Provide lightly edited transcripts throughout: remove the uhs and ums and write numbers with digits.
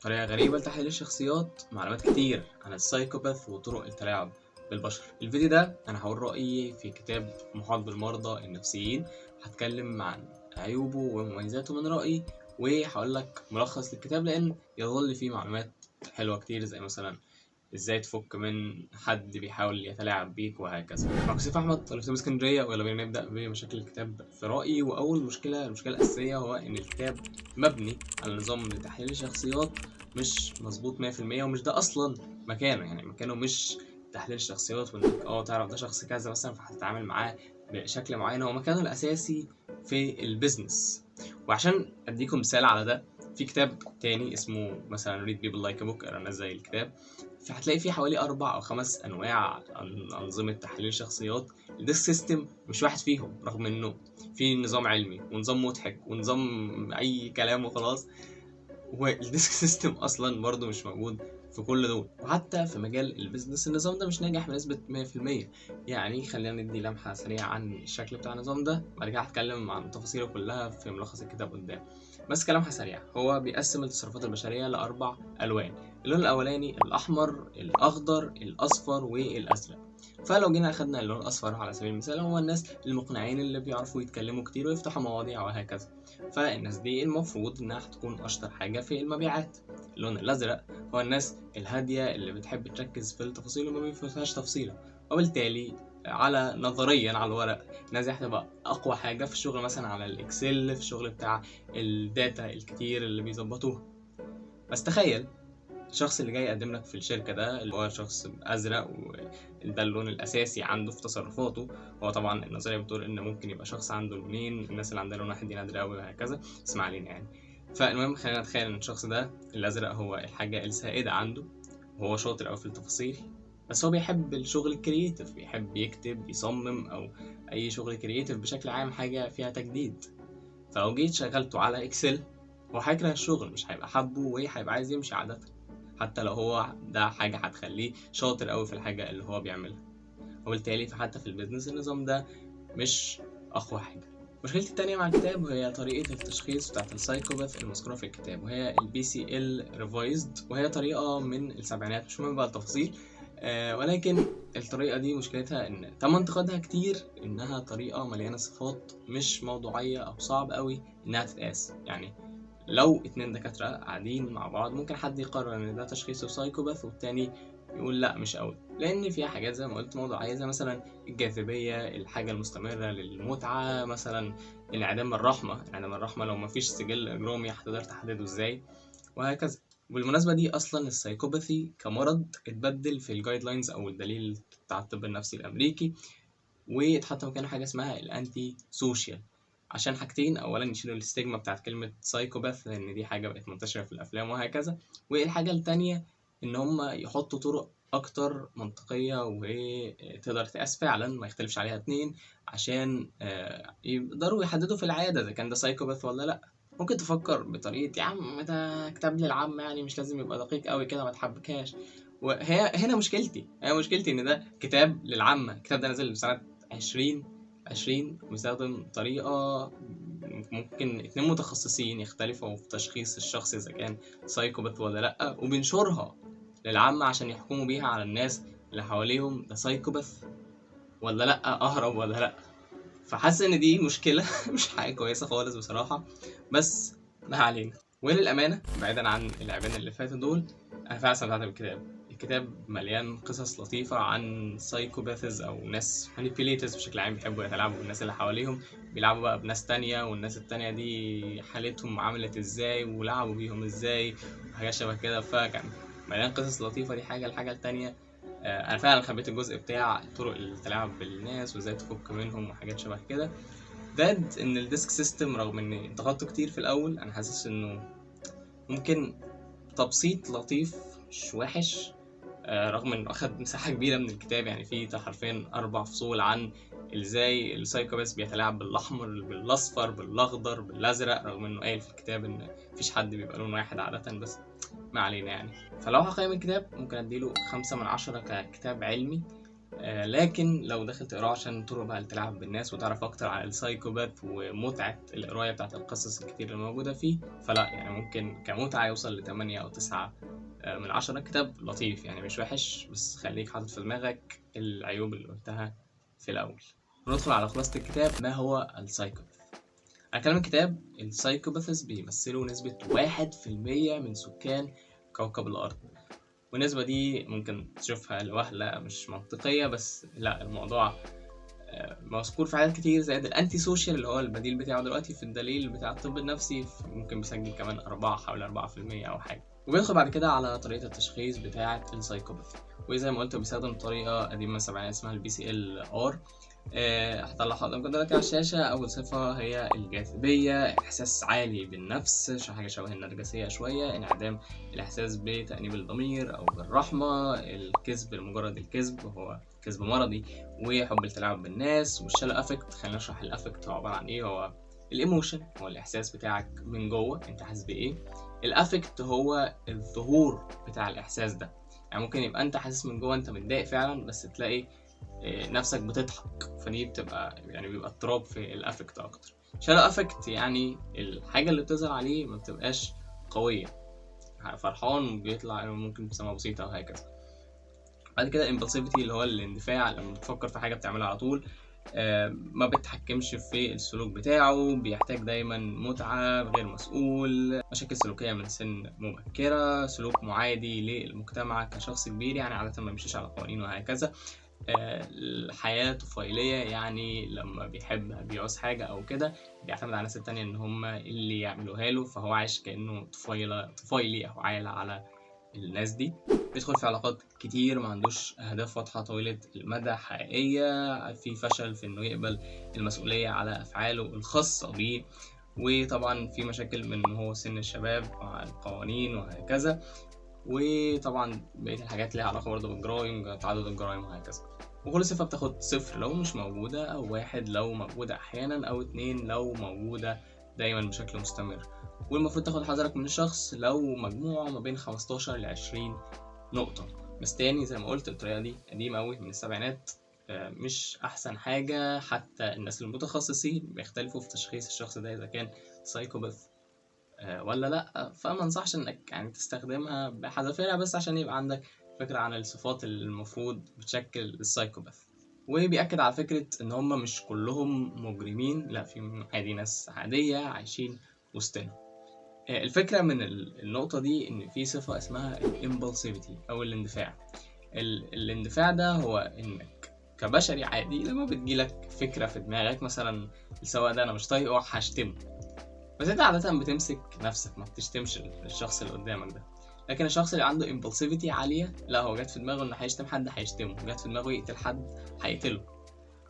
طريقة غريبة لتحليل الشخصيات، معلومات كتير عن السايكوباث وطرق التلاعب بالبشر. الفيديو ده أنا هقول رأيي في كتاب محاط بالمرضى النفسيين، هتكلم عن عيوبه ومميزاته من رأيي، وهقول لك ملخص للكتاب لأن يظل فيه معلومات حلوة كتير، زي مثلا ازاي تفك من حد بيحاول يتلاعب بيك وهكذا. معكم سيف احمد، طالب طب اسكندريه، ويلا بينا نبدا بمشاكل الكتاب في رايي. واول مشكله، المشكله الاساسيه، هو ان الكتاب مبني على نظام لتحليل الشخصيات مش مظبوط 100%، ومش ده اصلا مكانه. يعني مكانه مش تحليل الشخصيات وانك تعرف ده شخص كذا مثلا فهتتعامل معاه بشكل معين. هو مكانه الاساسي في البيزنس. وعشان اديكم مثال على ده، في كتاب تاني اسمه مثلا Read People Like a Book، اقرا الناس زي الكتاب. فهتلاقي فيه حوالي 4 أو 5 أنواع أنظمة تحليل شخصيات. الديسك سيستم مش واحد فيهم، رغم إنه في نظام علمي ونظام مضحك ونظام أي كلام وخلاص. والديسك سيستم أصلا برضه مش موجود في كل دول. وحتى في مجال البيزنس النظام ده مش ناجح بنسبة 100%. يعني خلينا ندي لمحة سريعة عن الشكل بتاع النظام ده، بعد كده هتكلم عن تفاصيله كلها في ملخص الكتاب قدام. بس كلامها سريع، هو بيقسم التصرفات البشرية لأربع ألوان. اللون الأولاني الأحمر، الأخضر، الأصفر، والأزرق. فلو جينا أخدنا اللون الأصفر على سبيل المثال، هو الناس المقنعين اللي بيعرفوا يتكلموا كتير ويفتحوا مواضيع وهكذا. فالناس دي المفروض انها هتكون اشطر حاجة في المبيعات. اللون الازرق هو الناس الهادية اللي بتحب تركز في التفاصيل وما بيفوتهاش تفصيلة، وبالتالي على نظريا على الورق الناس دي هتبقى اقوى حاجة في الشغل، مثلا على الاكسل، في الشغل بتاع الداتا الكتير اللي بيظبطوها. بس تخيل الشخص اللي جاي يقدم لك في الشركة ده، اللي هو شخص أزرق وده اللون الأساسي عنده في تصرفاته. هو طبعا النظرية بتقول إن ممكن يبقى شخص عنده لونين، الناس اللي عندها لون واحد دي نادرة أوي وهكذا، بس ما علينا يعني. فالمهم خلينا نتخيل إن الشخص ده الأزرق هو الحاجة السائدة عنده، وهو شاطر أوي في التفاصيل. بس هو بيحب الشغل الكرييتيف، بيحب يكتب، يصمم، أو أي شغل كرييتيف بشكل عام، حاجة فيها تجديد. فلو جيت شغلته على إكسل، هو هيكره الشغل، مش هيبقى حبه وهيبقى عايز يمشي عادة، حتى لو هو ده حاجة هتخليه شاطر قوي في الحاجة اللي هو بيعملها. وبالتالي فحتى في البيزنس النظام ده مش أقوى حاجة. مشكلتي التانية مع الكتاب هي طريقة التشخيص بتاعة السايكوباث المذكورة في الكتاب، وهي البي سي ال ريفايزد، وهي طريقة من السبعينات، مش مهم بقى التفاصيل. ولكن الطريقة دي مشكلتها إن تم انتقادها كتير، إنها طريقة مليانة صفات مش موضوعية أو صعب قوي إنها تتقاس. يعني لو اتنين دكاترة قاعدين مع بعض، ممكن حد يقرر ان ده تشخيصه سايكوباث والتاني يقول لا مش قوي، لان فيها حاجات زي ما قلت موضوعية، زي مثلا الجاذبية، الحاجة المستمرة للمتعة، مثلا انعدام الرحمة. انعدام الرحمة لو مفيش سجل اجرامي هتقدر تحدده ازاي، وهكذا. بالمناسبة دي أصلا السايكوباثي كمرض اتبدل في الجايد لاينز أو الدليل بتاع الطب النفسي الأمريكي، واتحط مكانه حاجة اسمها الأنتي سوشيال، عشان حاجتين: اولا يشيلوا الستيجما بتاعت كلمة سايكوباث لان دي حاجة بقت منتشرة في الافلام وهكذا، والحاجة التانية ان هم يحطوا طرق اكتر منطقية وتقدر تقاس فعلا ما يختلفش عليها اتنين، عشان يقدروا يحددوا في العادة اذا كان ده سايكوباث ولا لا. ممكن تفكر بطريقة يا عم ده كتاب للعامة، يعني مش لازم يبقى دقيق قوي كده ما تحبكهاش. وهي هنا مشكلتي، ان ده كتاب للعامة. الكتاب ده نزل في سنة 2020، وبيستخدم طريقة ممكن اتنين متخصصين يختلفوا في تشخيص الشخص إذا كان سايكوباث ولا لأ، وبينشرها للعامة عشان يحكموا بيها على الناس اللي حواليهم ده سايكوباث ولا لأ، أهرب ولا لأ. فحاسس إن دي مشكلة مش حاجة كويسة خالص بصراحة، بس ما علينا. وللأمانة بعيدا عن العيبين اللي فاتوا دول، أنا فعلا استمتعت بالكتاب. الكتاب مليان قصص لطيفة عن سايكوباثز أو ناس مانيبيوليترز بشكل عام، بيحبوا يتلاعبوا بالناس اللي حواليهم، بيلعبوا بقى بناس تانية، والناس التانية دي حالتهم عملت ازاي ولعبوا بيهم ازاي وحاجات شبه كده. فكان مليان قصص لطيفة. دي حاجة. الحاجة التانية، أنا فعلا حبيت الجزء بتاع طرق التلاعب بالناس وازاي تفك منهم وحاجات شبه كده. زائد ان الديسك سيستم رغم اني انتقدته كتير في الاول، انا حاسس انه ممكن تبسيط لطيف مش وحش. رغم انه اخد مساحة كبيرة من الكتاب، يعني فيه حرفيا 4 فصول عن ازاي السايكوباث بيتلاعب بالاحمر، بالاصفر، بالاخضر، بالازرق، رغم انه قايل في الكتاب ان مفيش حد بيبقى لون واحد عادة، بس ما علينا يعني. فلو هقيم الكتاب ممكن اديله 5/10 ككتاب علمي. لكن لو داخل تقراه عشان طرق بقى التلاعب بالناس وتعرف اكتر عن السايكوباث ومتعة القراية بتاعت القصص الكتير اللي موجودة فيه، فلا يعني ممكن كمتعة يوصل ل8 أو 9 من 10. كتاب لطيف يعني مش وحش، بس خليك حاطط في دماغك العيوب اللي قلتها في الأول. وندخل على خلاصة الكتاب. ما هو السايكوباث؟ على كلام الكتاب، السايكوباثس بيمثلوا نسبة 1% من سكان كوكب الأرض. والنسبة دي ممكن تشوفها لوهلة مش منطقية، بس لا، الموضوع مذكور في حاجات كتير زائد الانتي سوشيال اللي هو البديل بتاعه دلوقتي في الدليل بتاع الطب النفسي، ممكن بيسجل كمان حوالي 4% أو حاجة. وبيدخل بعد كده على طريقة التشخيص بتاعة السايكوباث، وزي ما قلت بيستخدم طريقة قديمة من السبعينات اسمها الBCLR. هطلعها قدامكم دلوقتي على الشاشة. أول صفة هي الجاذبية، إحساس عالي بالنفس، حاجة شبه النرجسية شوية، انعدام الإحساس بتأنيب الضمير أو بالرحمة، الكذب لمجرد الكذب وهو كذب مرضي، وحب التلاعب بالناس، والشالو أفكت. خلينا نشرح الأفكت هو عبارة عن إيه. هو الإيموشن، هو الإحساس بتاعك من جوه، أنت حاسس بإيه. الأفكت هو الظهور بتاع الإحساس ده، يعني ممكن يبقى أنت حاسس من جوه أنت متضايق فعلا، بس تلاقي نفسك بتضحك، فدي بتبقى يعني بيبقى اضطراب في الافكت اكتر. شالو افكت يعني الحاجه اللي بتظهر عليه ما بتبقاش قويه، فرحان بيطلع ممكن ابتسامه بسيطه او هكذا. بعد كده impulsivity اللي هو الاندفاع، لما بتفكر في حاجه بتعملها على طول، ما بتحكمش في السلوك بتاعه، بيحتاج دايما متعة، غير مسؤول، مشاكل سلوكية من سن مبكرة، سلوك معادي للمجتمع كشخص كبير، يعني عادة ما بيمشيش على قوانين وهكذا. الحياة طفيلية، يعني لما بيحب بيعوز حاجة أو كده بيعتمد على الناس التانية إن هم اللي يعملوها له، فهو عايش كأنه طفيلي أو عايلة على الناس دي. بيدخل في علاقات كتير، ما عندوش أهداف واضحة طويلة المدى حقيقية، في فشل في إنه يقبل المسؤولية على أفعاله الخاصة بيه، وطبعا في مشاكل من هو سن الشباب مع القوانين وهكذا. وطبعا بقية الحاجات ليها علاقة برضه بالجرايم، تعدد الجرايم وهكذا. وكل صفة بتاخد 0 لو مش موجودة، أو 1 لو موجودة أحيانا، أو 2 لو موجودة دايما بشكل مستمر. والمفروض تاخد حذرك من الشخص لو مجموعه ما بين 15 ل20 نقطة. بس تاني زي ما قلت الطريقة دي قديمة أوي من السبعينات، مش أحسن حاجة. حتى الناس المتخصصين بيختلفوا في تشخيص الشخص ده إذا كان سايكوباث ولا لأ. فما انصحش إنك يعني تستخدمها بحذافيرها، بس عشان يبقى عندك فكرة عن الصفات اللي المفروض بتشكل السايكوباث. وبيأكد على فكرة إن هما مش كلهم مجرمين، لأ، في عادي ناس عادية عايشين وسطنا. الفكرة من النقطة دي إن في صفة اسمها الامبulsivity أو الاندفاع. الاندفاع ده هو إنك كبشري عادي لما بتجيلك فكرة في دماغك، مثلا السواق ده أنا مش طايقه هشتمه، بس أنت عادة بتمسك نفسك ما بتشتمش الشخص اللي قدامك ده. لكن الشخص اللي عنده impulsivity عالية، لا، هو جات في دماغه إنه هيشتم حد هيشتمه، جات في دماغه يقتل حد هيقتله.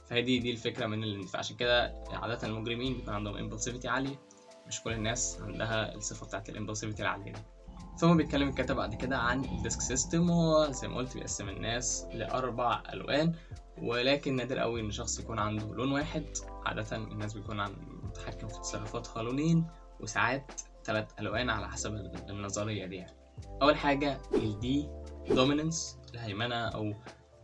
فهي دي الفكرة من الاندفاع. عشان كده عادة المجرمين بيكون عندهم impulsivity عالية، مش كل الناس عندها الصفة بتاعت الامبulsivity العالية دي. ثم بيتكلم الكاتب بعد كده عن الديسك سيستم. هو زي ما قلت بيقسم الناس ل4 ألوان، ولكن نادر قوي ان شخص يكون عنده لون واحد. عادة الناس بيكون متحكم في تصرفاتها لونين، وساعات 3 ألوان على حسب النظرية دي يعني. أول حاجة الدي دوميننس، الهيمنة أو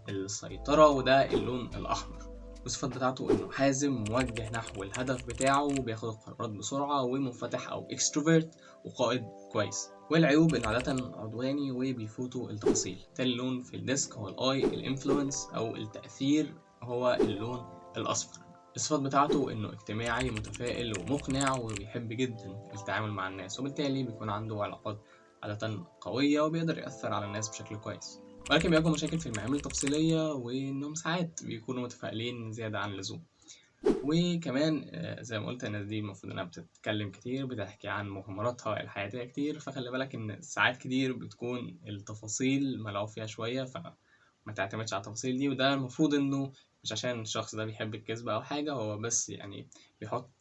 السيطرة، وده اللون الأحمر. والصفات بتاعته إنه حازم، موجه نحو الهدف بتاعه، بياخد القرارات بسرعة، ومنفتح أو اكستروفيرت، وقائد كويس. والعيوب إنه عادة عدواني وبيفوتوا التفاصيل. تاني لون في الديسك هو الآي، الانفلونس أو التأثير، هو اللون الأصفر. الصفات بتاعته إنه اجتماعي، متفائل ومقنع، وبيحب جدا التعامل مع الناس، وبالتالي بيكون عنده علاقات عادة قوية، وبيقدر يأثر على الناس بشكل كويس. ولكن بيواجهوا مشاكل في المهام التفصيلية، وإنهم ساعات بيكونوا متفائلين زيادة عن اللزوم. وكمان زي ما قلت الناس دي المفروض إنها بتتكلم كتير، بتحكي عن مغامراتها الحياتية كتير، فخلي بالك إن ساعات كتير بتكون التفاصيل ملعوب فيها شوية، فما تعتمدش على التفاصيل دي. وده المفروض إنه مش عشان الشخص ده بيحب الكذب أو حاجة، هو بس يعني بيحط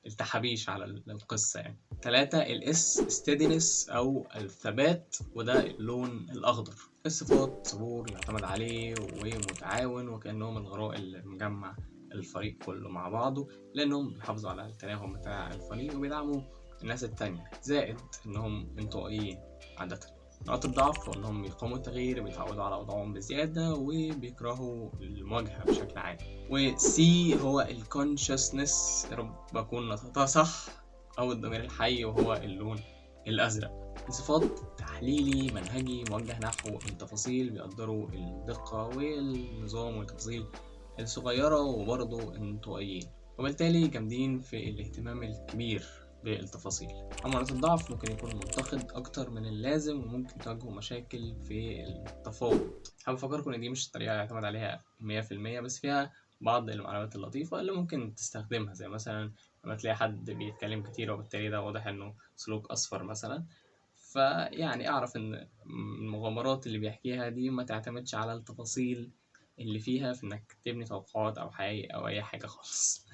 التحابيش على القصة يعني. 3 الاس steadiness أو الثبات، وده اللون الأخضر. الصفات صبور، يعتمد عليه، ومتعاون، وكأنهم الغراء اللي مجمع الفريق كله مع بعضه، لأنهم بيحافظوا على التناغم بتاع الفريق وبيدعموا الناس التانية، زائد إنهم انطوائيين عادة. نقاط الضعف هو إنهم بيقاوموا التغيير، بيتعودوا على وضعهم بزيادة، وبيكرهوا المواجهة بشكل عام. وسي هو الكونشسنس، يا رب أكون نطقتها صح، أو الضمير الحي، وهو اللون الأزرق. صفات تحليلي منهجي موجه نحو التفاصيل، بيقدروا الدقة والنظام والتفاصيل الصغيرة، وبرضه انطوائيين، وبالتالي جامدين في الاهتمام الكبير بالتفاصيل. أما نقاط الضعف ممكن يكون منتقد أكتر من اللازم، وممكن تواجهه مشاكل في التفاوض. حابب أفكركم إن دي مش طريقة يعتمد عليها 100%، بس فيها بعض المعلومات اللطيفة اللي ممكن تستخدمها، زي مثلا لما تلاقي حد بيتكلم كتير وبالتالي ده واضح إنه سلوك أصفر مثلا، فيعني أعرف إن المغامرات اللي بيحكيها دي ما تعتمدش على التفاصيل اللي فيها في إنك تبني توقعات أو حقائق أو أي حاجة خالص.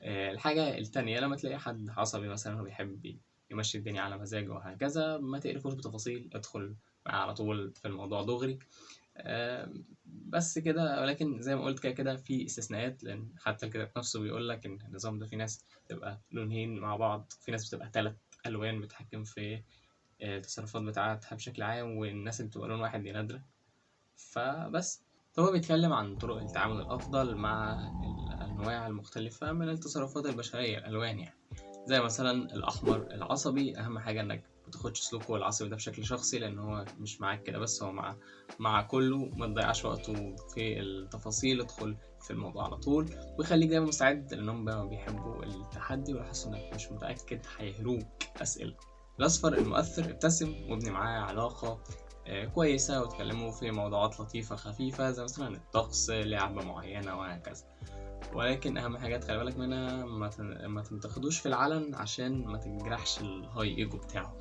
الحاجة التانية، لما تلاقي حد عصبي مثلا وبيحب يمشي الدنيا على مزاجه وهكذا، ما تقرفوش بتفاصيل، ادخل معاه على طول في الموضوع دغري. بس كده. ولكن زي ما قلت كده كده في استثناءات، لأن حتى الكتاب نفسه بيقول لك إن النظام ده في ناس بتبقى لونين مع بعض، في ناس بتبقى 3 ألوان بتحكم في التصرفات بتاعتها بشكل عام، والناس اللي بتبقى لون واحد دي نادرة. فبس هو بيتكلم عن طرق التعامل الأفضل مع الأنواع المختلفة من التصرفات البشرية، الألوان يعني. زي مثلا الأحمر العصبي، أهم حاجة إنك متاخدش سلوكه العصبي ده بشكل شخصي، لأن هو مش معاك كده بس، هو مع كله. ما تضيعش وقته في التفاصيل، ادخل في الموضوع على طول، وخليك دايما مستعد، لأنهم بيحبوا التحدي، ولو حسوا إنك مش متأكد هيهروك أسئلة. الأصفر المؤثر، ابتسم وابني معاه علاقة كويسة، وتكلموا في موضوعات لطيفة خفيفة زي مثلا الطقس، لعبة معينة وهكذا. ولكن أهم حاجة تخلي بالك منها، ما تنتقدوش في العلن عشان ما تجرحش الهاي ايجو بتاعه.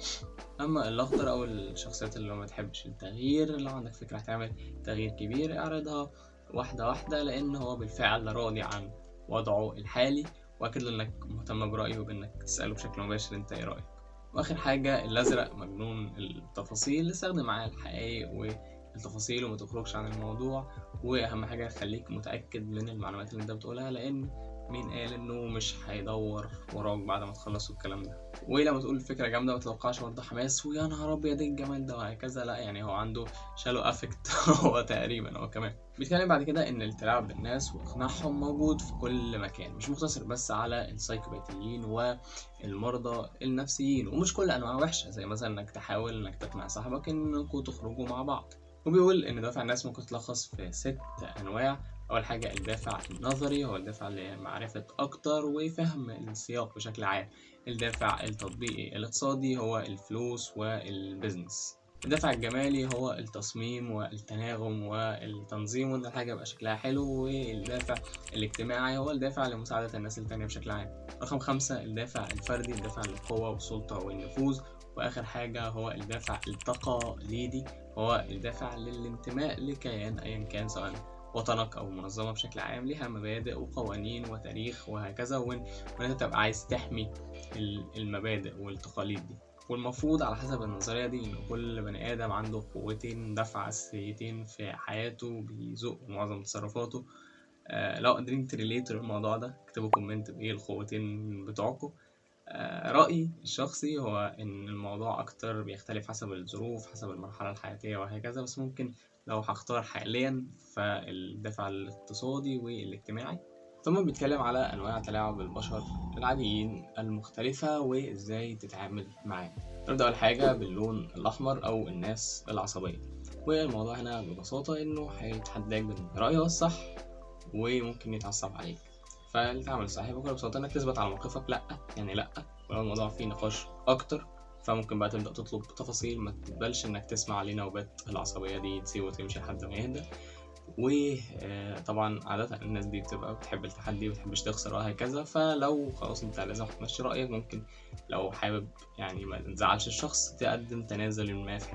أما الأخضر أو الشخصيات اللي ما تحبش التغيير، لو عندك فكرة هتعمل تغيير كبير، اعرضها واحدة واحدة، لأن هو بالفعل راضي عن وضعه الحالي، وأكد له إنك مهتم برأيه، وبإنك تسأله بشكل مباشر أنت إيه رأيك. واخر حاجه الازرق، مجنون التفاصيل، استخدم معاه الحقائق والتفاصيل وما تخرجش عن الموضوع. واهم حاجه خليك متاكد من المعلومات اللي انت بتقولها، لان مين قال انه مش هيدور وراك بعد ما تخلصوا الكلام ده. ولما تقول فكره جامده ما تتوقعش برضه حماس ويا نهار ابيض ايه الجمال ده وهكذا، لا يعني هو عنده شالو افكت هو تقريبا هو كمان بيتكلم بعد كده ان التلاعب بالناس واقناعهم موجود في كل مكان، مش مقتصر بس على السايكوباتيين والمرضى النفسيين، ومش كل انواع وحشه، زي مثلا انك تحاول انك تقنع صاحبك انكم تخرجوا مع بعض. وبيقول ان دوافع الناس ممكن تلخص في 6 انواع. اول حاجه الدافع النظري، هو الدافع لمعرفه اكتر وفهم السياق بشكل عام. الدافع التطبيقي الاقتصادي هو الفلوس والبزنس. الدافع الجمالي هو التصميم والتناغم والتنظيم، وان الحاجه يبقى شكلها حلو. والدافع الاجتماعي هو الدافع لمساعده الناس التانية بشكل عام. رقم 5 الدافع الفردي، الدافع للقوة والسلطة والنفوذ. وآخر حاجة هو الدافع التقاليدي، هو الدافع للانتماء لكيان أيا كان، سواء وطنك أو منظمة بشكل عام ليها مبادئ وقوانين وتاريخ وهكذا، وإن أنت تبقى عايز تحمي المبادئ والتقاليد دي. والمفروض على حسب النظرية دي إن كل بني آدم عنده قوتين دفع أساسيتين في حياته بيزق معظم تصرفاته. لو قادرين تريليتوا الموضوع ده اكتبوا كومنت بإيه القوتين بتوعكم. رأيي الشخصي هو إن الموضوع أكتر بيختلف حسب الظروف، حسب المرحلة الحياتية وهكذا، بس ممكن لو هختار حاليا فالدافع الاقتصادي والاجتماعي. ثم بيتكلم على أنواع تلاعب البشر العاديين المختلفة وإزاي تتعامل معاه. نبدأ أول حاجة باللون الأحمر أو الناس العصبية. والموضوع هنا ببساطة إنه هيتحداك بين رأيه الصح وممكن يتعصب عليك. فالتعامل الصحيح بكل بساطة إنك تثبت على موقفك، لأ يعني لأ. ولو الموضوع فيه نقاش أكتر، فممكن بقى تبدأ تطلب تفاصيل، ما تقبلش إنك تسمع عليه نوبات العصبية دي تسيب وتمشي لحد ما يهدى. وطبعا عادة الناس دي بتبقى بتحب التحدي ومبتحبش تخسر وهكذا، فلو خلاص انت لازم تمشي رأيك، ممكن لو حابب يعني ما تزعلش الشخص تقدم تنازل ما في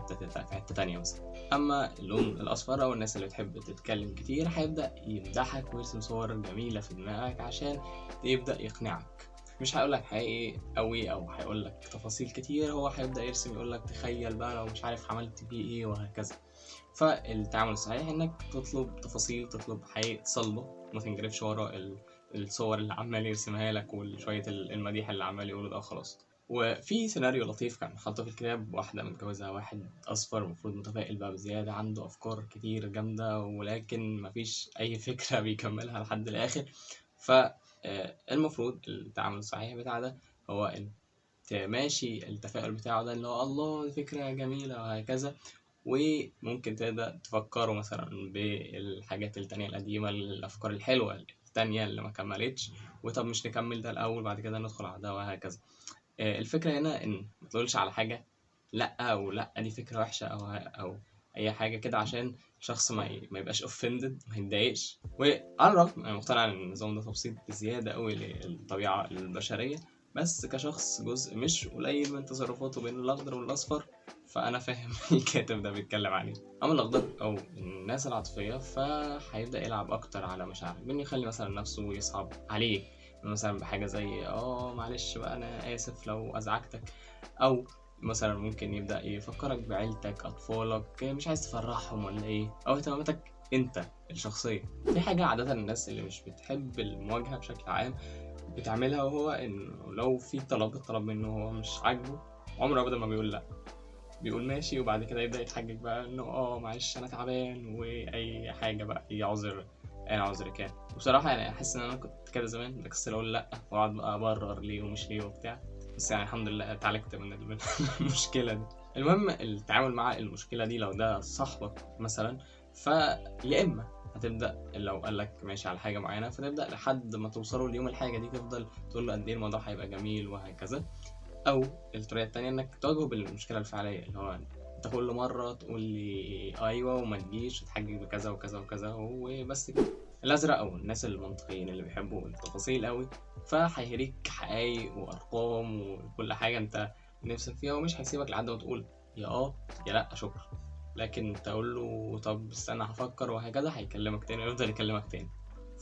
حتة تانية مثلا. أما اللون الأصفر أو الناس اللي بتحب تتكلم كتير، هيبدأ يمدحك ويرسم صور جميلة في دماغك عشان يبدأ يقنعك. مش هيقولك حقيقي قوي أو هيقولك تفاصيل كتير، هو هيبدأ يرسم يقولك تخيل بقى لو مش عارف عملت بيه ايه وهكذا. فالتعامل الصحيح انك تطلب تفاصيل، تطلب حقيقة صلبة، ما تنجرفش ورا الصور اللي عمال يرسمها لك وشوية المديح اللي عمال يقوله ده خلاص. وفي سيناريو لطيف كان حاطه في الكتاب، واحدة متجوزة واحد أصفر، المفروض متفائل بقى بزيادة، عنده أفكار كتير جامدة ولكن مفيش أي فكرة بيكملها لحد الآخر. فالمفروض التعامل الصحيح بتاع ده هو إن تماشي التفاؤل بتاعه ده، اللي هو الله دي فكرة جميلة وهكذا، وممكن تبدأ تفكروا مثلا بالحاجات التانية القديمة، الأفكار الحلوة التانية اللي ما كملتش، وطب مش نكمل ده الأول بعد كده ندخل على ده وهكذا. الفكرة هنا إن ما تقولش على حاجة لأ، أو لأ دي فكرة وحشة أو أي حاجة كده، عشان شخص ما يبقاش offended، ما يتضايقش. وعلى الرغم أنا مقتنع إن النظام ده تبسيط بزيادة أوي للطبيعة البشرية، بس كشخص جزء مش قليل من تصرفاته بين الأخضر والأصفر، فأنا فاهم الكاتب ده بيتكلم عليه. أما الأخضر أو الناس العاطفية فهيبدأ يلعب أكتر على مشاعرك، بإنه يخلي مثلا نفسه يصعب عليك مثلا بحاجة زي معلش بقى أنا آسف لو أزعجتك، أو مثلا ممكن يبدأ يفكرك بعيلتك، أطفالك، مش عايز تفرحهم ولا إيه، أو اهتماماتك أنت الشخصية. في حاجة عادة الناس اللي مش بتحب المواجهة بشكل عام بتعملها، وهو إنه لو في الطلب منه هو مش عاجبه، عمره أبدا ما بيقول لأ، بيقول ماشي، وبعد كده يبدأ يتحجج بقى إنه معلش أنا تعبان، وأي حاجة بقى يعذر أي عذر كان. وبصراحة يعني أحس إن أنا كنت كده زمان، بكسل أقول لأ وأقعد بقى أبرر ليه ومش ليه وبتاع، بس يعني الحمد لله اتعالجت من المشكلة دي. المهم التعامل مع المشكلة دي، لو ده صاحبك مثلا، فيا إما هتبدأ لو قالك ماشي على حاجة معينة فتبدأ لحد ما توصلوا ليوم الحاجة دي تفضل تقول له قد إيه الموضوع هيبقى جميل وهكذا. او الطريقه التانية انك تواجهه بالمشكله الفعليه، اللي هو انت كل مره تقول لي ايوه وما تجيش تتحجج بكذا وكذا وكذا وبس كده. الازرق او الناس المنطقيين اللي بيحبوا التفاصيل قوي، فهيهريك حقايق وارقام وكل حاجه انت نفسك فيها، ومش هيسيبك لحد ما تقول يا يا لا شكرا. لكن تقول له طب استنى هفكر وهكذا، هيكلمك تاني ويفضل يكلمك تاني.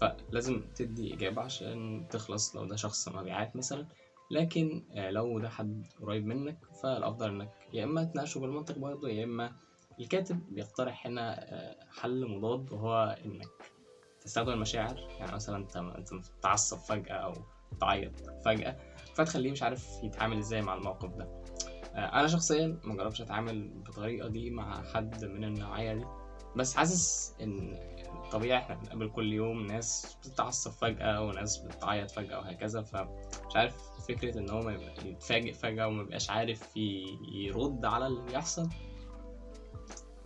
فلازم تدي إجابة عشان تخلص لو ده شخص مبيعات مثلا. لكن لو ده حد قريب منك فالأفضل إنك يا إما تناقشه بالمنطق برضه، يا إما الكاتب بيقترح هنا حل مضاد، وهو إنك تستخدم المشاعر. يعني مثلا أنت تتعصب فجأة أو تعيط فجأة، فتخليه مش عارف يتعامل إزاي مع الموقف ده. أنا شخصيا مجربش أتعامل بالطريقة دي مع حد من النوعية دي، بس حاسس إن طبيعي إحنا بنقابل كل يوم ناس بتتعصب فجأة وناس بتعيط فجأة وهكذا، فمش عارف فكرة إن هو ما يتفاجئ فجأة وما يبقاش عارف يرد على اللي بيحصل،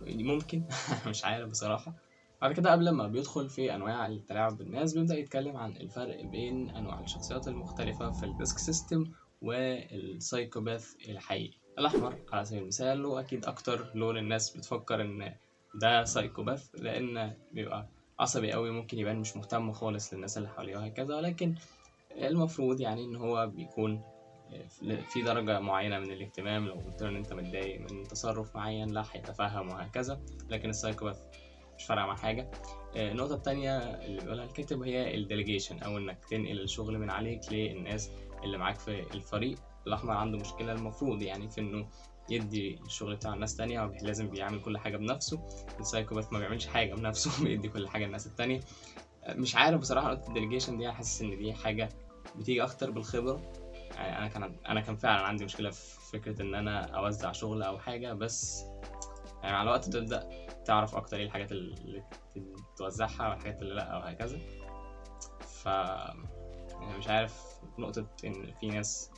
ممكن مش عارف بصراحة. بعد كده قبل ما بيدخل في أنواع التلاعب بالناس بيبدأ يتكلم عن الفرق بين أنواع الشخصيات المختلفة في الديسك سيستم والسايكوباث الحقيقي. الأحمر على سبيل المثال هو أكيد أكتر لون الناس بتفكر إن ده سايكوباث، لأن بيبقى عصبي قوي، ممكن يبان مش مهتم خالص للناس اللي حواليه وهكذا، ولكن المفروض يعني إن هو بيكون في درجة معينة من الاهتمام. لو قلت له إن أنت متضايق من تصرف معين لا هيتفهم وهكذا، لكن السايكوباث مش فارقة مع حاجة. النقطة التانية اللي بيقولها الكاتب هي الديليجيشن، أو إنك تنقل الشغل من عليك للناس اللي معاك في الفريق. الأحمر عنده مشكلة المفروض يعني في إنه يدي الشغل بتاع الناس تانية، هو لازم بيعمل كل حاجة بنفسه. السايكوباث ما بيعملش حاجة بنفسه بيدي كل حاجة للناس التانية. مش عارف بصراحة، نقطة الديليجيشن دي حاسس إن دي حاجة بتيجي أكتر بالخبرة. يعني أنا كان فعلا عندي مشكلة في فكرة إن أنا أوزع شغل أو حاجة، بس يعني مع الوقت تبدأ تعرف أكتر إيه الحاجات اللي توزعها والحاجات اللي لأ وهكذا. ف يعني مش عارف، نقطة إن في ناس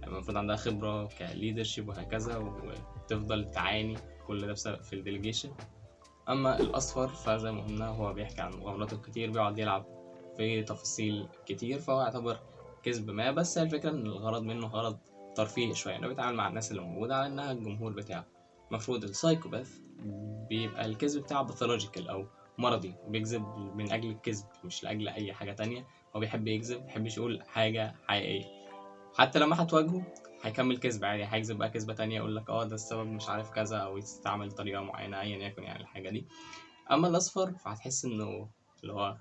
المفروض عندها خبرة كليدرشيب وهكذا وتفضل تعاني كل ده بسبب في الديليجيشن. أما الأصفر فزي ما قلنا هو بيحكي عن مغامراته الكتير، بيقعد يلعب في تفاصيل كتير، فهو يعتبر كذب ما، بس هي الفكرة إن الغرض منه غرض ترفيهي شوية، إنه بيتعامل مع الناس اللي موجودة على إنها الجمهور بتاعه. المفروض السايكوباث بيبقى الكذب بتاعه باثولوجيكال أو مرضي، وبيكذب من أجل الكذب مش لأجل أي حاجة تانية. هو بيحب يكذب، مبيحبش يقول حاجة حقيقية، حتى لما هتواجهه هيكمل كذب عادي، هيكذب بقى كذبة تانية يقول لك ده السبب مش عارف كذا، أو يستعمل طريقة معينة أيا يكن يعني الحاجة دي. اما الاصفر فهتحس انه اللي هو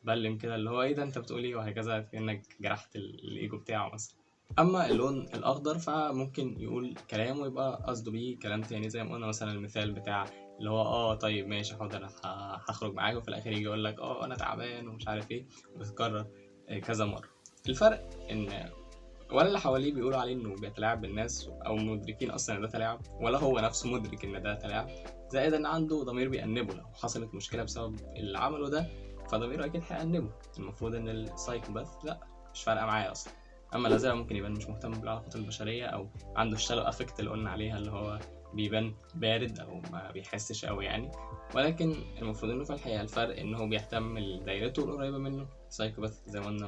بلم كده، اللي هو ايه ده انت بتقول ايه وهكذا، كانك جرحت الايجو بتاعه مثلا. اما اللون الاخضر فممكن يقول كلام ويبقى قصده بيه كلام تاني، زي ما قلنا مثلا المثال بتاع اللي هو طيب ماشي حاضر هخرج معاك، وفي الاخر يجي يقول لك انا تعبان ومش عارف ايه، ويتكرر كذا مره. الفرق ان ولا اللي حواليه بيقولوا عليه انه بيتلاعب بالناس او مدركين اصلا ان ده تلاعب، ولا هو نفسه مدرك ان ده تلاعب. زائد ان عنده ضمير بيأنبه، لو حصلت مشكله بسبب اللي عمله ده فضميره اكيد هيأنبه. المفروض ان السايكوباث لا، مش فارقه معاه اصلا. اما اللاذع ممكن يبان مش مهتم بالعلاقات البشريه، او عنده الشالو افكت اللي قلنا عليها، اللي هو بيبان بارد او ما بيحسش قوي يعني. ولكن المفروض انه في الحقيقه الفرق ان هو بيهتم لدايرته القريبه منه. سايكوباث زي ما قلنا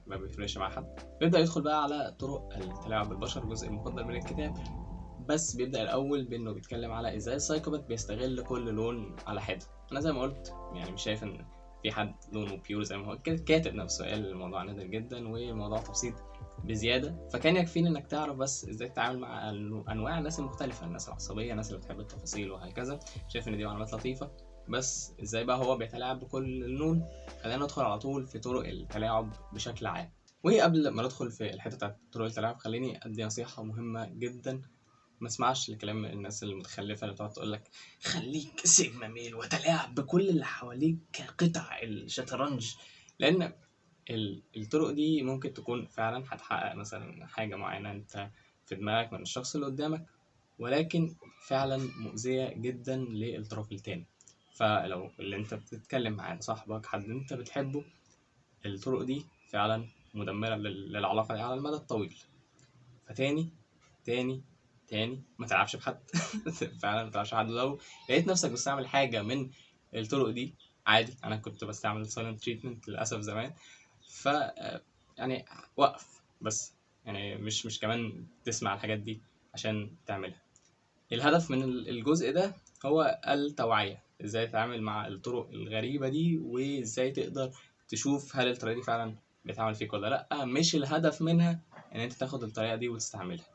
ما بيفرقش مع حد. بيبدا يدخل بقى على طرق التلاعب بالبشر، الجزء المفضل من الكتاب. بس بيبدا الاول بانه بيتكلم على ازاي السايكوباث بيستغل كل لون على حده. انا زي ما قلت يعني مش شايف ان في حد لونه بيور زي ما هو كاتب نفسه قال الموضوع نادر جدا والموضوع تبسيط بزياده. فكان يكفيني انك تعرف بس ازاي تتعامل مع انواع الناس المختلفه، الناس العصبيه، الناس اللي بتحب التفاصيل وهكذا. شايف ان دي معلومات لطيفه. بس ازاي بقى هو بيتلاعب بكل اللون؟ خلينا ندخل على طول في طرق التلاعب بشكل عام. وقبل ما ندخل في الحته بتاعت طرق التلاعب خليني ادي نصيحه مهمه جدا. ما اسمعش لكلام الناس المتخلفه اللي بتقعد تقول لك خليك سيجما ميل وتلاعب بكل اللي حواليك كقطع الشطرنج. لان الطرق دي ممكن تكون فعلا هتحقق مثلا حاجه معينه انت في دماغك من الشخص اللي قدامك، ولكن فعلا مؤذيه جدا للطرف التاني. فلو اللي انت بتتكلم معاه صاحبك، حد انت بتحبه، الطرق دي فعلا مدمرة للعلاقة دي على المدى الطويل. فتاني تاني تاني ما تلعبش بحد. فعلا ما تلعبش بحد. لو لقيت نفسك بتستعمل حاجة من الطرق دي عادي، انا كنت بستعمل silent treatment للأسف زمان. ف يعني وقف بس، يعني مش كمان تسمع الحاجات دي عشان تعملها. الهدف من الجزء ده هو التوعية، ازاي تتعامل مع الطرق الغريبة دي وازاي تقدر تشوف هل الطريقة دي فعلا بتعمل فيك ولا لأ. مش الهدف منها ان انت تاخد الطريقة دي وتستعملها.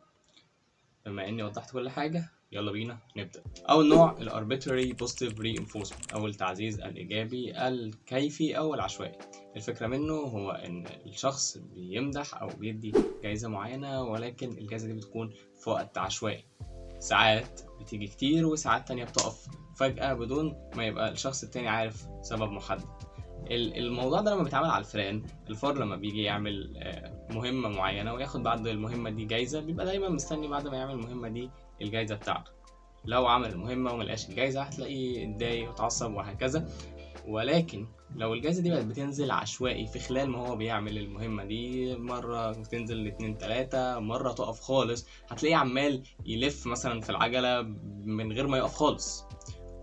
بما اني وضحت كل حاجة يلا بينا نبدأ. أول نوع ال arbitrary positive reinforcement أو التعزيز الإيجابي الكيفي أو العشوائي. الفكرة منه هو إن الشخص بيمدح أو بيدي جايزة معينة، ولكن الجايزة دي بتكون في وقت عشوائي. ساعات بتيجي كتير وساعات تانية بتقف فجأة بدون ما يبقى الشخص التاني عارف سبب محدد. الموضوع ده لما بيتعمل على الفئران، الفار لما بيجي يعمل مهمة معينة وياخد بعد المهمة دي جايزة، بيبقى دايما مستني بعد ما يعمل المهمة دي الجايزة بتاعته. لو عمل المهمة وملقاش الجايزة هتلاقيه اتضايق واتعصب وهكذا. ولكن لو الجايزة دي بقت بتنزل عشوائي في خلال ما هو بيعمل المهمة دي، مرة تنزل 2 3، مرة تقف خالص، هتلاقيه عمال يلف مثلا في العجلة من غير ما يقف خالص.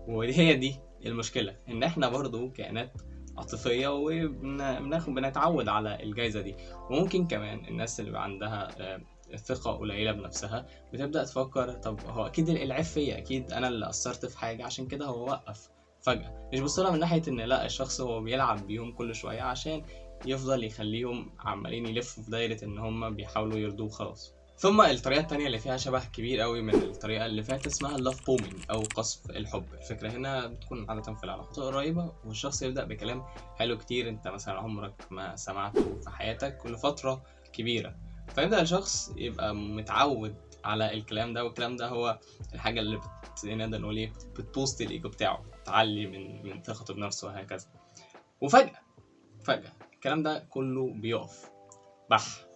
وهي دي المشكلة، ان احنا برضو كائنات عاطفية وبنتعود على الجايزة دي. وممكن كمان الناس اللي عندها ثقة قليلة بنفسها بتبدأ تفكر طب هو أكيد العيب فيا، أكيد أنا اللي قصرت في حاجة عشان كده هو وقف فجأة. مش بصلها من ناحية إن لأ، الشخص هو بيلعب بيهم كل شوية عشان يفضل يخليهم عمالين يلفوا في دايرة إن هما بيحاولوا يرضوه خلاص. ثم الطريقة التانية اللي فيها شبه كبير قوي من الطريقة اللي فاتت اسمها اللاف بومينج أو قصف الحب. الفكرة هنا بتكون عادة في العلاقات القريبة، والشخص يبدأ بكلام حلو كتير أنت مثلا عمرك ما سمعته في حياتك كل فترة كبيرة. فيبدأ الشخص يبقى متعود على الكلام ده، والكلام ده هو الحاجة اللي نقدر نقول ايه بتبوست الإيجو بتاعه، تعلي من ثقته بنفسه وهكذا. وفجأة الكلام ده كله بيقف بح.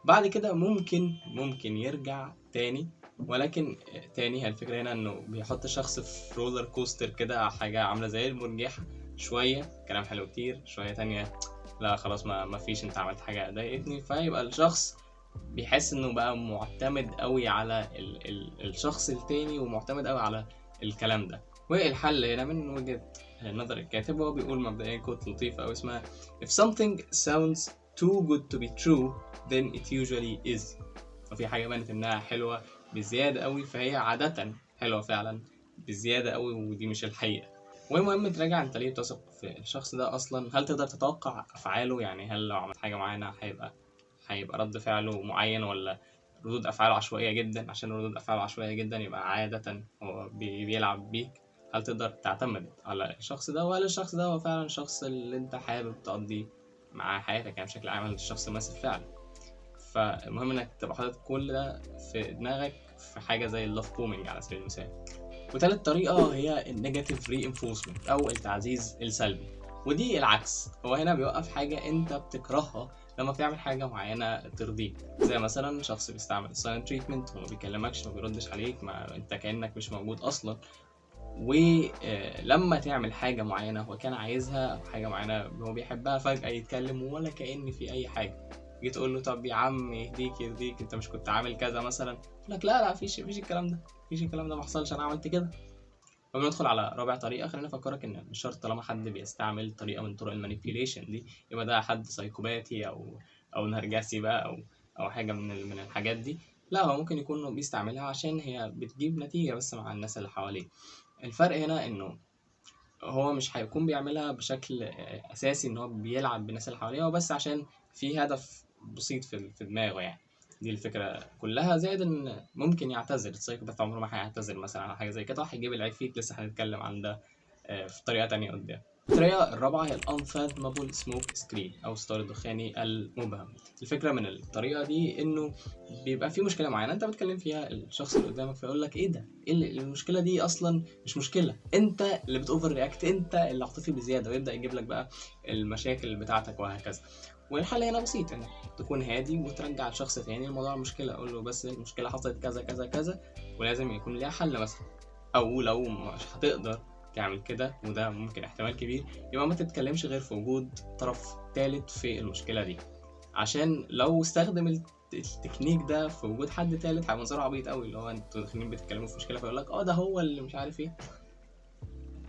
بعد كده ممكن يرجع تاني، ولكن تاني هي الفكرة هنا انه بيحط الشخص في رولر كوستر كده، حاجة عاملة زي المرجحة. شوية كلام حلو كتير، شوية تانية لا خلاص ما فيش، انت عملت حاجة ضايقتني. فيبقى الشخص بيحس انه بقى معتمد قوي على الشخص التاني، ومعتمد قوي على الكلام ده. والحل هنا من وجهة نظر الكاتب هو بيقول مبدئيا كوت لطيفة أو اسمها if something sounds too good to be true then it usually is. وفي حاجة بانت انها حلوة بزيادة قوي فهي عادة حلوة فعلا بزيادة قوي، ودي مش الحقيقة. والمهم تراجع انت ليه بتثق في الشخص ده اصلا. هل تقدر تتوقع افعاله؟ يعني هل لو عمل حاجة معينة هيبقى رد فعله معين، ولا ردود افعاله عشوائية جدا؟ عشان ردود افعاله عشوائية جدا يبقى عادة هو بيلعب بيك. هل تقدر تعتمد على الشخص ده، ولا الشخص ده هو فعلا الشخص اللي انت حابب تقضي معاه حياتك؟ يعني بشكل عام الشخص مناسب فعلا. فالمهم انك تبقى حاطط كل ده في دماغك في حاجة زي اللاف بومينج على سبيل المثال. وتالت طريقة هي النيجاتيف reinforcement أو التعزيز السلبي، ودي العكس. هو هنا بيوقف حاجة أنت بتكرهها لما بتعمل حاجه معينه ترضيك، زي مثلا شخص بيستعمل silent treatment وما بيكلمكش، ما بيردش عليك، ما انت كانك مش موجود اصلا. ولما تعمل حاجه معينه هو كان عايزها، او حاجه معينه هو بيحبها، فجاه يتكلم ولا كأن في اي حاجه. جيت تقول له طب يا عم يهديك يرضيك، انت مش كنت عامل كذا مثلا؟ يقول لك لا لا، فيش الكلام ده، فيش الكلام ده، ما حصلش، انا عملت كده. فبندخل على رابع طريقه. خلينا افكرك ان مش شرط طالما حد بيستعمل طريقه من طرق المانيبيوليشن دي يبقى ده حد سايكوباتي او نرجسي بقى، او حاجه من الحاجات دي. لا، هو ممكن يكون بيستعملها عشان هي بتجيب نتيجه بس مع الناس اللي حواليه. الفرق هنا انه هو مش هيكون بيعملها بشكل اساسي ان هو بيلعب بالناس اللي حواليه، هو بس عشان في هدف بسيط في دماغه يعني. دي الفكره كلها. زائد ان ممكن يعتذر، السايكوباث عمره ما هيعتذر مثلا على حاجه زي كده، هيجيب العيب فيك. لسه هنتكلم عن ده في طريقه تانية قدام. الطريقة الرابعة هي الانفاثمابل سموك سكرين أو ستار الدخاني المبهم. الفكرة من الطريقة دي إنه بيبقى في مشكلة معينة أنت بتكلم فيها الشخص اللي قدامك، فيقول لك إيه ده؟ إيه المشكلة دي أصلا مش مشكلة، أنت اللي بتأوفر رياكت، أنت اللي عاطفي بزيادة، ويبدأ يجيب لك بقى المشاكل بتاعتك وهكذا. والحل هنا بسيط، إنك تكون هادي وترجع الشخص تاني الموضوع المشكلة، أقول له بس المشكلة حصلت كذا كذا كذا، ولازم يكون ليها حل مثلا. أو لو مش هتقدر تعمل كده، وده ممكن احتمال كبير، يبقى ما تتكلمش غير في وجود طرف ثالث في المشكلة دي. عشان لو استخدم التكنيك ده في وجود حد ثالث هيبقى منظره عبيط قوي، اللي هو انتوا داخلين بتتكلموا في مشكلة فيقول لك ده هو اللي مش عارف ايه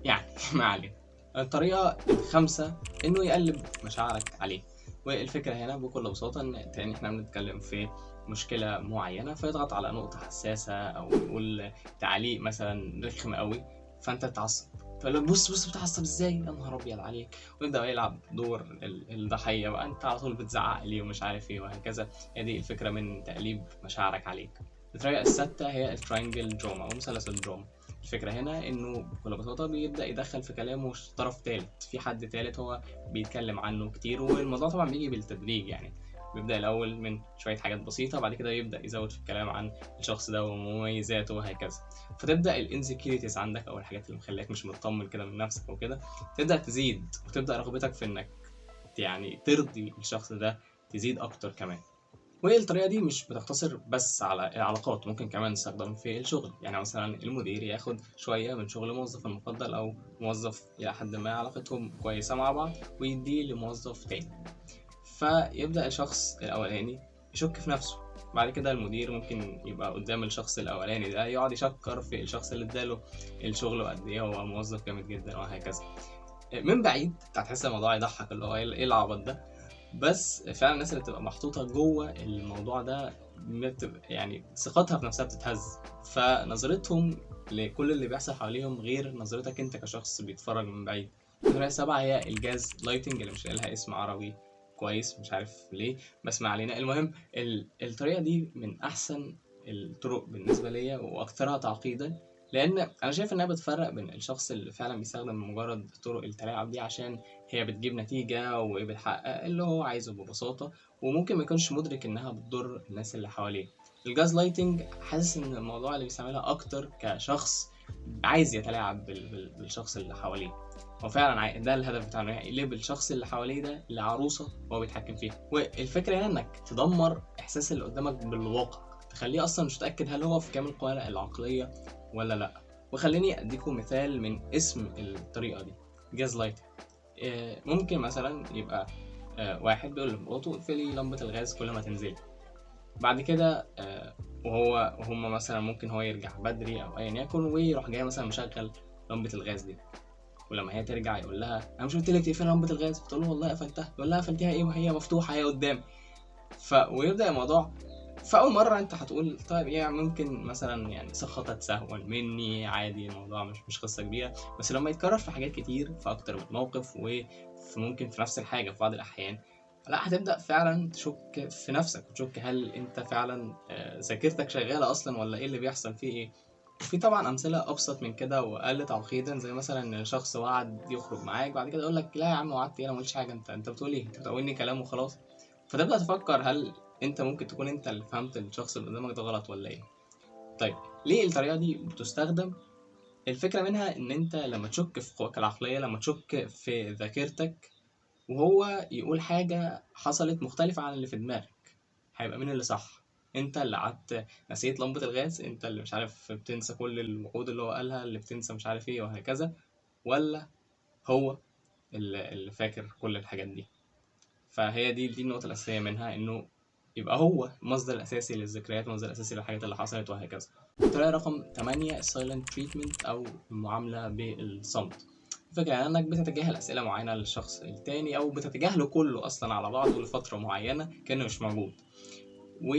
يعني. ما علينا. الطريقة الخامسة انه يقلب مشاعرك عليه. والفكرة هنا بكل بساطة ان تاني احنا بنتكلم في مشكلة معينة، فيضغط على نقطة حساسة او يقول تعليق مثلا رخم قوي، فانت تتعصب، فيقول لك بص بتعصب ازاي، يا نهار ابيض عليك، ويبدا يلعب دور الضحيه بقى، انت على طول بتزعق لي ومش عارف ايه وهكذا. هي دي الفكره من تقليب مشاعرك عليك. الطريقه السادسه هي الترينجل دراما او مثلث الدراما. الفكره هنا انه بكل بساطه بيبدا يدخل في كلامه طرف ثالث، في حد ثالث هو بيتكلم عنه كتير، والموضوع طبعا بيجي بالتدريج يعني. بيبدا الاول من شويه حاجات بسيطه، بعد كده يبدا يزود في الكلام عن الشخص ده ومميزاته وهكذا. فتبدا الانسكيورتيز عندك او الحاجات اللي مخليك مش مطمن كده من نفسك وكده تبدا تزيد، وتبدا رغبتك في انك يعني ترضي الشخص ده تزيد اكتر كمان. والطريقه دي مش بتقتصر بس على العلاقات، ممكن كمان تستخدم في الشغل. يعني مثلا المدير ياخد شويه من شغل موظف المفضل او موظف الى حد ما علاقتهم كويسه مع بعض ويديه لموظف تاني، فيبدا الشخص الاولاني يشك في نفسه. بعد كده المدير ممكن يبقى قدام الشخص الاولاني ده يقعد يشكر في الشخص اللي اداله الشغل وقد ايه هو موظف جامد جدا وهكذا. من بعيد هتحس الموضوع يضحك، اللي هو ايه العبط ده، بس فعلا الناس اللي بتبقى محطوطه جوه الموضوع ده بتبقى يعني ثقتها في نفسها بتتهز، فنظرتهم لكل اللي بيحصل حواليهم غير نظرتك انت كشخص بيتفرج من بعيد. الطريقه السابعه هي الجاز لايتنج، اللي مش لاقي لها اسم عربي كويس، مش عارف ليه، بس ما علينا. المهم الطريقه دي من احسن الطرق بالنسبه ليا واكثرها تعقيدا، لان انا شايف انها بتفرق بين الشخص اللي فعلا بيستخدم مجرد طرق التلاعب دي عشان هي بتجيب نتيجة وبتحقق اللي هو عايزه ببساطة، وممكن ما يكونش مدرك انها بتضر الناس اللي حواليه. الجاز لايتنج حاسس ان الموضوع اللي بيستعملها اكتر كشخص عايز يتلاعب بالشخص اللي حواليه. هو فعلا ده الهدف بتاعه، انه يقلب الشخص اللي حواليه ده لعروسة هو بيتحكم فيها. والفكرة هنا انك تدمر احساس اللي قدامك بالواقع، تخليه اصلا مش متأكد هل هو في كامل قواه العقلية ولا لا. وخليني اديكم مثال من اسم الطريقة دي، جاز لايتنج. ممكن مثلا يبقى واحد بيقول لمراته اقفلي لمبة الغاز كل ما تنزلي. بعد كده وهم مثلا ممكن هو يرجع بدري او ايا يكن، ويروح جاي مثلا مشغل لمبة الغاز دي، ولما هي ترجع يقول لها انا مش قلت لك تقفلي لمبة الغاز؟ فتقول له والله قفلتها. يقول لها قفلتيها ايه وهي مفتوحة هي قدامي؟ ويبدأ الموضوع. فأول مرة أنت هتقول طيب يعني ممكن مثلا يعني سقطت سهوا مني، عادي، الموضوع مش قصة كبيرة. بس لما يتكرر في حاجات كتير في أكتر من موقف، وممكن في نفس الحاجة في بعض الأحيان، لا هتبدأ فعلا تشك في نفسك وتشك هل أنت فعلا ذاكرتك شغالة أصلا ولا إيه اللي بيحصل فيه إيه. في طبعا أمثلة أبسط من كده وأقل تعقيدا، زي مثلا إن شخص وعد يخرج معاك بعد كده يقول لك لا يا عم وعدت إيه، أنا ما قلتش حاجة، أنت بتقول إيه، أنت بتقولني كلام وخلاص. فتبدأ تفكر هل انت ممكن تكون انت اللي فهمت الشخص اللي قدامك ده غلط ولا ايه. طيب ليه الطريقه دي بتستخدم؟ الفكره منها ان انت لما تشك في قواك العقليه، لما تشك في ذاكرتك، وهو يقول حاجة حصلت مختلفة عن اللي في دماغك، هيبقى مين اللي صح؟ انت اللي قعدت نسيت لمبة الغاز، انت اللي مش عارف بتنسى كل الوعود اللي هو قالها، اللي بتنسى مش عارف ايه وهكذا، ولا هو اللي فاكر كل الحاجات دي؟ فهي دي النقطة الأساسية منها، إنه يبقى هو المصدر الأساسي للذكريات، المصدر الأساسي للحاجات اللي حصلت وهكذا. الطريقة رقم 8 silent treatment أو المعاملة بالصمت. الفكرة يعني إنك بتتجاهل أسئلة معينة للشخص التاني، أو بتتجاهله كله أصلا على بعضه لفترة معينة كأنه مش موجود. و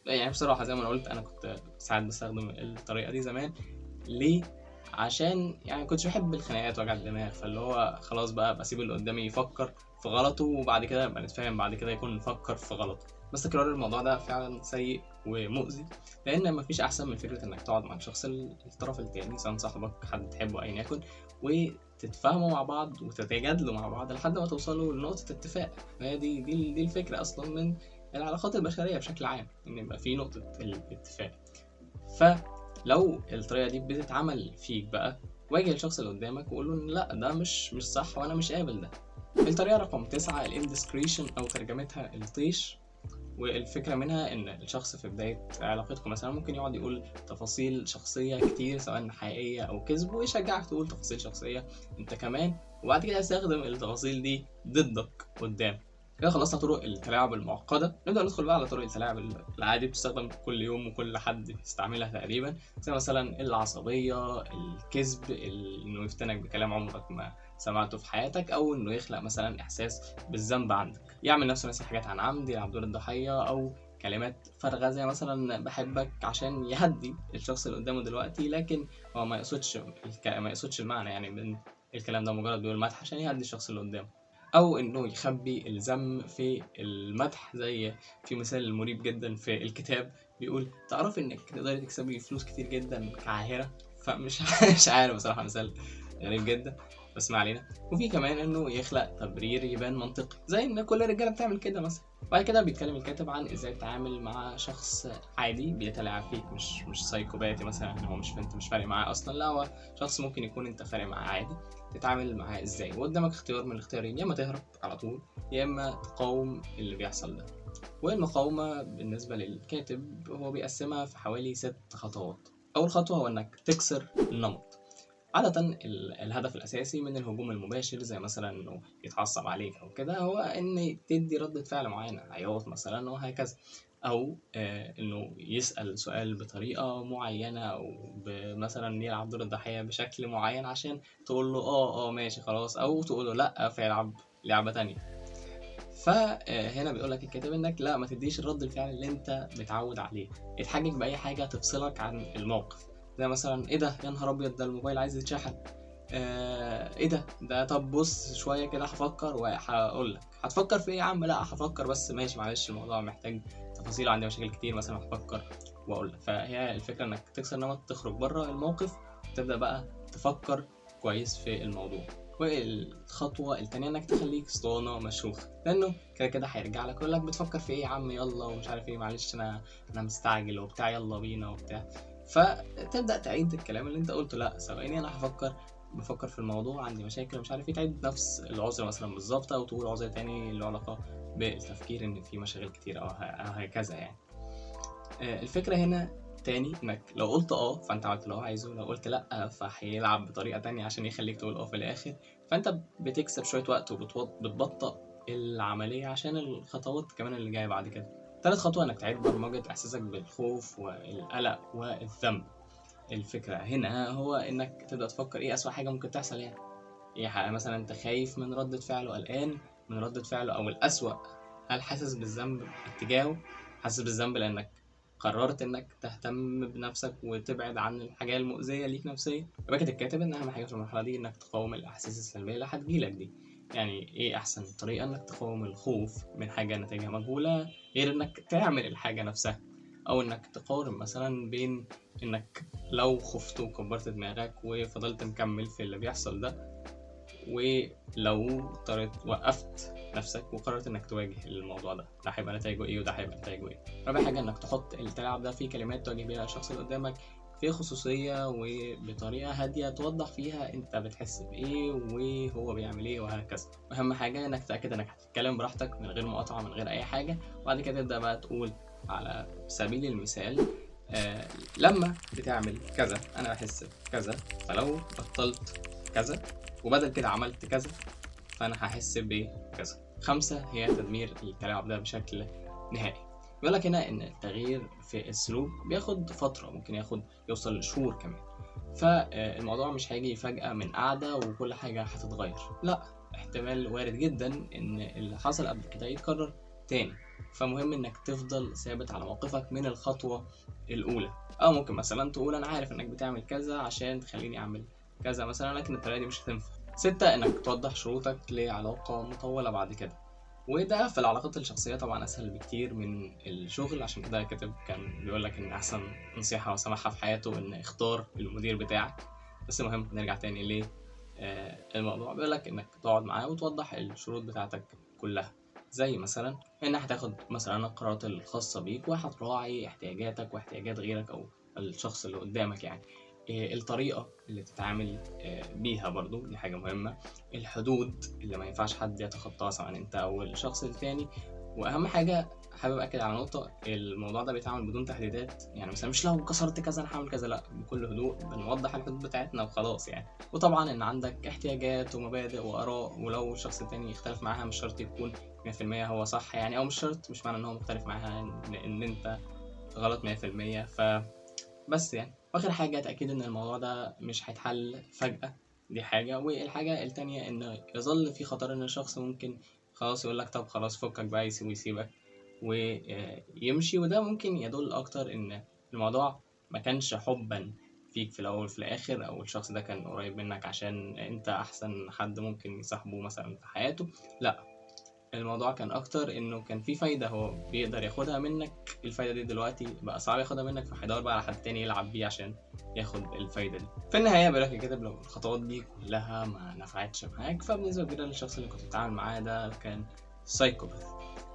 يعني بصراحة زي ما أنا قلت، أنا كنت ساعات بستخدم الطريقة دي زمان. ليه؟ عشان يعني كنتش بحب الخناقات وجع الدماغ، فاللي هو خلاص بقى بسيب اللي قدامي يفكر في غلطه، وبعد كده نبقى نتفاهم بعد كده يكون فكر في غلطه. بس تكرار الموضوع ده فعلا سيء ومؤذي، لان مفيش احسن من فكره انك تقعد مع الشخص الطرف التاني، سواء صاحبك، حد تحبه، ايا يكن، وتتفاهموا مع بعض وتتجادلوا مع بعض لحد ما توصلوا لنقطه اتفاق. فهي دي الفكره اصلا من العلاقات البشريه بشكل عام، ان يبقى في نقطه الاتفاق. فلو الطريقه دي بتتعمل فيك بقى، واجه الشخص اللي قدامك وقول له لا، ده مش صح وانا مش قابل ده. الطريقه رقم 9 الاندسكريشن او ترجمتها الطيش. والفكره منها ان الشخص في بدايه علاقتكم مثلا ممكن يقعد يقول تفاصيل شخصيه كتير سواء حقيقيه او كذب، ويشجعك تقول تفاصيل شخصيه انت كمان، وبعد كده يستخدم التفاصيل دي ضدك قدام. كده خلصنا طرق التلاعب المعقدة، نبدأ ندخل بقى على طرق التلاعب العادي بتستخدم كل يوم وكل حد يستعملها تقريبا، زي مثلا العصبية، الكذب، إنه يفتنك بكلام عمرك ما سمعته في حياتك، أو إنه يخلق مثلا إحساس بالذنب عندك، يعمل نفسه ناسي حاجات عن عمد، يلعب دور الضحية، أو كلمات فارغة زي مثلا بحبك، عشان يهدي الشخص اللي قدامه دلوقتي، لكن هو ما يقصدش المعنى يعني من الكلام ده، مجرد بيقول مدح عشان يهدي الشخص اللي قدامه. او انه يخبي الذم في المدح، زي في مثال مريب جدا في الكتاب بيقول تعرف انك تقدري تكسبي فلوس كتير جدا كعاهرة. فمش مش عارف بصراحة، مثال غريب جدا، بس ما علينا. وفي كمان انه يخلق تبرير يبان منطقي، زي ان كل الرجاله بتعمل كده مثلا. بعد كده بيتكلم الكاتب عن ازاي تتعامل مع شخص عادي بيتلاعب فيك، مش سايكوباتي مثلا، هو انت مش فارق معاه اصلا، لا هو شخص ممكن يكون انت فارق معاه عادي. تتعامل معاه ازاي؟ وقدامك اختيار من الاختيارين، يا اما تهرب على طول، يا اما تقاوم اللي بيحصل ده. والمقاومة بالنسبة للكاتب هو بيقسمها في حوالي 6 خطوات. أول خطوة هو إنك تكسر النمط. عادة الهدف الأساسي من الهجوم المباشر، زي مثلا إنه يتعصب عليك أو كده، هو إن تدي ردة فعل معينة، عياط مثلا وهكذا، أو إنه يسأل سؤال بطريقة معينة، أو مثلا يلعب دور الضحية بشكل معين عشان تقول له ماشي خلاص، أو تقول له لأ فيلعب لعبة تانية. فهنا بيقول لك الكاتب انك لا، ما تديش الرد الفعل اللي انت متعود عليه، اتحجج باي حاجه تفصلك عن الموقف، زي مثلا ايه ده، يا نهار ابيض، ده الموبايل عايز يتشحن، ايه ده طب بص شويه كده هفكر وهقول لك. هتفكر في ايه يا عم؟ لا هفكر بس، ماشي معلش الموضوع محتاج تفاصيل، عندي مشاكل كتير مثلا، هفكر واقول لك. فهي الفكره انك تكسر نمط، تخرج بره الموقف، وتبدا بقى تفكر كويس في الموضوع. والخطوة التانية انك تخليك اسطوانة مشروخة، لانه كده كده هيرجع لك يقول لك بتفكر في ايه يا عم، يلا ومش عارف ايه، معلش انا مستعجل وبتاع، يلا بينا وبتاع. فتبدأ تعيد الكلام اللي انت قلته، لا ثواني انا بفكر في الموضوع، عندي مشاكل ومش عارف ايه، تعيد نفس العذر مثلا بالظبط، او تقول عذر تاني له علاقة بالتفكير ان في مشاغل كتير او هكذا يعني. الفكرة هنا تاني انك لو قلت فانت عملت اللي هو عايزه، لو قلت لا فهيلعب بطريقة تانية عشان يخليك تقول في الاخر، فانت بتكسب شوية وقت وبتبطئ العملية عشان الخطوات كمان اللي جاية بعد كده. تالت خطوة انك تعيد برمجة احساسك بالخوف والقلق والذنب. الفكرة هنا هو انك تبدأ تفكر ايه اسوأ حاجة ممكن تحصل يعني. ايه حاجة مثلا انت خايف من ردة فعله، قلقان من ردة فعله، او الاسوأ هل حاسس بالذنب اتجاهه؟ حاسس بالذنب لانك قررت انك تهتم بنفسك وتبعد عن الحاجة المؤذية ليك نفسيا. يبقى كده الكاتب ان اهم حاجة في المرحلة دي انك تقاوم الاحاسيس السلبية اللي هتجيلك دي. يعني ايه احسن طريقة انك تقاوم الخوف من حاجة نتائجها مجهولة غير انك تعمل الحاجة نفسها؟ او انك تقارن مثلا بين انك لو خفت وكبرت دماغك وفضلت مكمل في اللي بيحصل ده، ولو وقفت نفسك وقررت انك تواجه الموضوع ده هيبقى نتائجه ايه وده هيبقى نتائجه ايه. رابع حاجه انك تحط التلاعب ده في كلمات تواجه بيها الشخص اللي قدامك، في خصوصية وبطريقة هادية توضح فيها انت بتحس بايه وهو بيعمل ايه وهكذا. اهم حاجة انك تتأكد انك هتتكلم براحتك من غير مقاطعة من غير اي حاجة، وبعد كده تبدأ بقى تقول على سبيل المثال آه لما بتعمل كذا انا بحس بكذا، فلو بطلت كذا وبدل كده عملت كذا فانا هحس بكذا. 5 هي تدمير التلاعب ده بشكل نهائي. بيقول لك هنا ان التغيير في السلوك بياخد فتره، ممكن يوصل لشهور كمان. فالموضوع مش هيجي فجأة من قعدة وكل حاجة هتتغير، لا، احتمال وارد جدا ان اللي حصل قبل كده يتكرر تاني. فمهم انك تفضل ثابت على موقفك من الخطوة الاولى. او ممكن مثلا تقول انا عارف انك بتعمل كذا عشان تخليني اعمل كذا مثلا، لكن الطريقة دي مش هتنفع. 6 انك توضح شروطك لعلاقة مطولة بعد كده. وده في العلاقات الشخصية طبعا أسهل بكتير من الشغل، عشان كده الكاتب كان بيقول لك إن أحسن نصيحة وسمعها في حياته إن اختار المدير بتاعك. بس المهم نرجع تاني ليه الموضوع. بيقول لك إنك تقعد معاه وتوضح الشروط بتاعتك كلها، زي مثلا إنك هتاخد مثلا القرارات الخاصة بيك وهتراعي احتياجاتك واحتياجات غيرك أو الشخص اللي قدامك يعني. الطريقة اللي تتعامل بيها برضو دي حاجة مهمة. الحدود اللي ما ينفعش حد يتخطاها سواء انت او الشخص التاني. واهم حاجة حابب اكد على نقطة، الموضوع ده بيتعامل بدون تهديدات، يعني مثلا مش لو كسرت كذا انا هعمل كذا، لا، بكل هدوء بنوضح الحدود بتاعتنا وخلاص يعني. وطبعا ان عندك احتياجات ومبادئ واراء، ولو الشخص التاني يختلف معاها مش شرط يكون 100% هو صح يعني، او مش شرط، مش معنى ان هو مختلف معاها ان انت غلط 100%. بس يعني واخر حاجة تأكيد ان الموضوع ده مش هيتحل فجأة، دي حاجة. والحاجة التانية ان يظل في خطر ان الشخص ممكن خلاص يقولك طب خلاص فكك بقى، يسيبك ويمشي. وده ممكن يدل اكتر ان الموضوع ما كانش حبا فيك في الاول وفي الاخر، او الشخص ده كان قريب منك عشان انت احسن حد ممكن يصاحبه مثلا في حياته، لا، الموضوع كان اكتر انه كان في فايده هو بيقدر ياخدها منك. الفايده دي دلوقتي بقى صعب ياخدها منك، فهيدور بقى على حد تاني يلعب بيه عشان ياخد الفايده دي. في النهايه بيقول لك الكاتب لو الخطوات دي كلها ما نفعتش معاك فبنسبه كبيره الشخص اللي كنت بتتعامل معاه ده كان سايكوباث.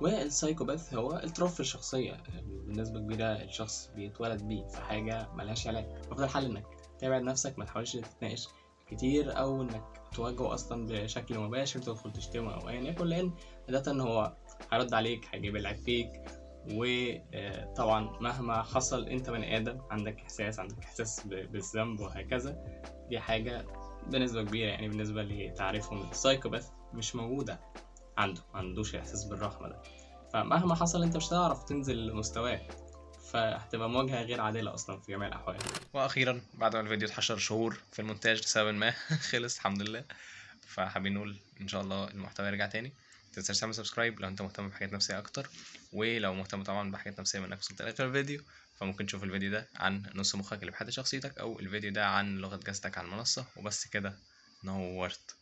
والسايكوباث هو اضطراب في الشخصيه، بنسبه كبيره الشخص بيتولد بيه في حاجه ملهاش علاج. افضل الحل انك تبعد نفسك، ما تحاولش تتناقش كتير او انك تواجهه اصلا بشكل مباشر، تدخل تشتمه او ايا يكن، لان عادة ان هو هيرد عليك، هيجيب العيب فيك. وطبعا مهما حصل انت بني ادم، عندك احساس بالذنب وهكذا. دي حاجة بنسبة كبيرة يعني بالنسبة لتعريفهم السايكوباث مش موجودة عنده، ما عندوش احساس بالرحمة ده. فمهما حصل انت مش هتعرف تنزل لمستواه، فهتبقى مواجهة غير عادلة اصلا في جميع الاحوال. واخيرا بعد ما الفيديو اتحشر شهور في المونتاج لسبب ما خلص الحمد لله. فحابين نقول ان شاء الله المحتوى يرجع تاني. متنساش تعمل سبسكرايب لو انت مهتم بحاجات نفسية اكتر، ولو مهتم طبعا بحاجات نفسية منك وصلت لاخر الفيديو فممكن تشوف الفيديو ده عن نص مخك اللي بيحدد شخصيتك، او الفيديو ده عن لغة جسدك على المنصة. وبس كده، نورت.